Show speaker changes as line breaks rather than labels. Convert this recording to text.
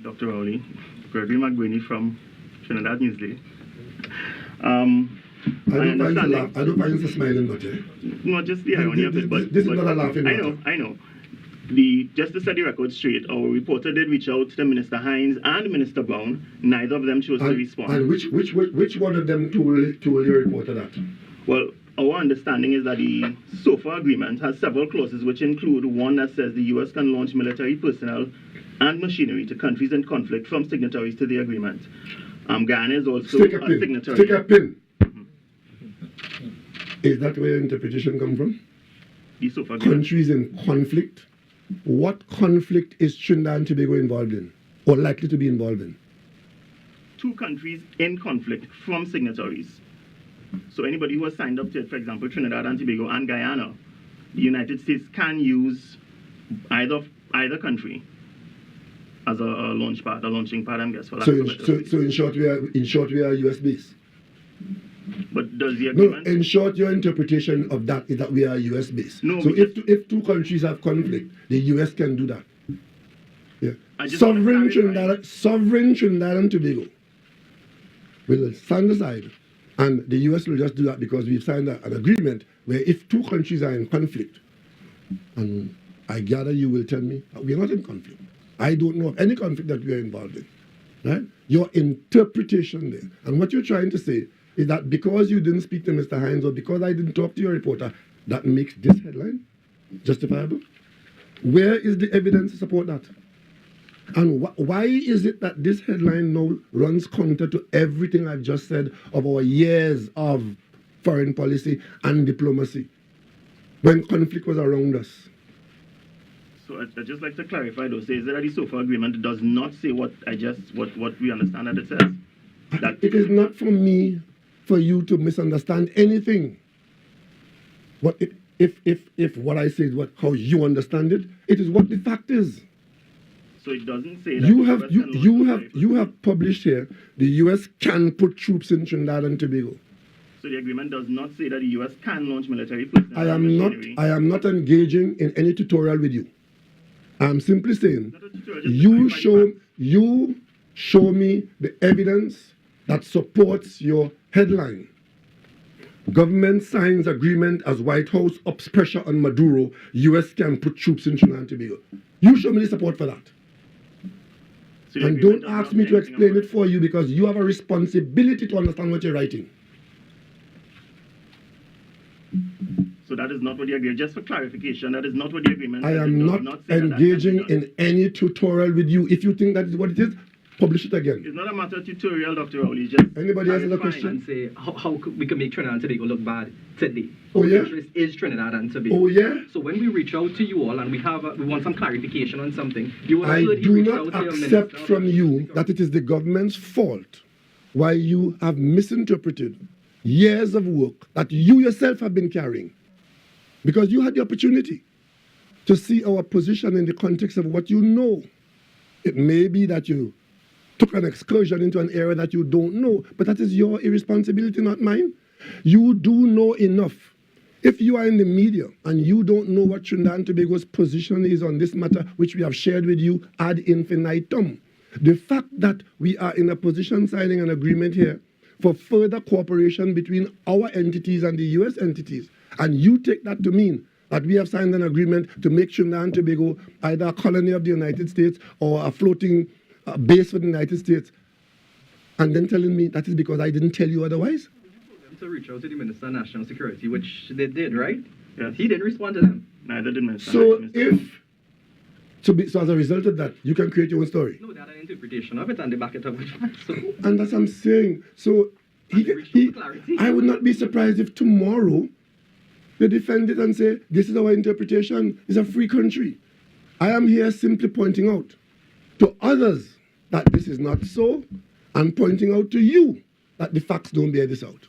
Dr. Rowley, Gregory Mc Burnie from Trinidad Newsday. I
don't find it's a smiling note, eh?
No, just the irony of it. But
this is not a laughing
matter. I know. Just to set the record straight, our reporter did reach out to Minister Hinds and Minister Browne. Neither of them chose to respond.
And which one of them told your reporter that?
Well, our understanding is that the SOFA agreement has several clauses which include one that says the U.S. can launch military personnel and machinery to countries in conflict from signatories to the agreement. Guyana is also a signatory.
Stick a pin. Is that where your interpretation comes from?
The SOFA agreement.
Countries in conflict. What conflict is Trinidad and Tobago involved in, or likely to be involved in?
2 countries in conflict from signatories. So anybody who has signed up to it, for example, Trinidad and Tobago and Guyana, the United States can use either country as a launching pad, I guess. For
so in short, we are US based.
But does the agreement?
No, in short, your interpretation of that is that we are US based.
No,
so if 2 countries have conflict, the US can do that. Yeah. Sovereign Trinidad and Tobago will stand aside, and the US will just do that because we've signed an agreement where if 2 countries are in conflict, and I gather you will tell me we are not in conflict. I don't know of any conflict that we are involved in. Right? Your interpretation there, and what you're trying to say is that because you didn't speak to Mr. Hinds or because I didn't talk to your reporter, that makes this headline justifiable? Where is the evidence to support that? And why is it that this headline now runs counter to everything I've just said of our years of foreign policy and diplomacy when conflict was around us?
So I'd just like to clarify though, says that the SOFA agreement does not say what we understand that it says. That
it is not for me for you to misunderstand anything. What if what I say is how you understand it, it is what the fact is.
So it doesn't say that
you have published here the US can put troops in Trinidad and Tobago.
So the agreement does not say that the US can launch military personnel.
I am not engaging in any tutorial with you. I'm simply saying you show me the evidence that supports your headline. Government signs agreement as White House ups pressure on Maduro. US can put troops in Trinidad and Tobago. You show me the support for that.
So
and don't ask me to explain it for you because you have a responsibility to understand what you're writing.
So that is not what the agreement, just for clarification, that is not what the agreement
I am not engaging in any tutorial with you. If you think that is what it is, publish it again.
It's not a matter of tutorial, Dr. Rowley. Just
anybody else has a question?
And say how we can make Trinidad and Tobago look bad today.
Oh yeah?
Interest is Trinidad and Tobago.
Oh yeah?
So when we reach out to you all and we want some clarification on something, you will
I do not accept from you that it is the government's fault why you have misinterpreted years of work that you yourself have been carrying. Because you had the opportunity to see our position in the context of what you know. It may be that you took an excursion into an area that you don't know, but that is your irresponsibility, not mine. You do know enough. If you are in the media and you don't know what Trinidad and Tobago's position is on this matter, which we have shared with you ad infinitum, the fact that we are in a position signing an agreement here for further cooperation between our entities and the US entities, and you take that to mean that we have signed an agreement to make Trinidad and Tobago either a colony of the United States or a floating base for the United States, and then telling me that is because I didn't tell you otherwise?
To reach out to the Minister of National Security, which they did, right?
Yes.
He didn't respond to them.
Neither did Minister.
So as a result of that, you can create your own story.
No, they had an interpretation of it and they back it up with facts. So.
And that's what I'm saying. So I would not be surprised if tomorrow they defend it and say, this is our interpretation, it's a free country. I am here simply pointing out to others that this is not so, and pointing out to you that the facts don't bear this out.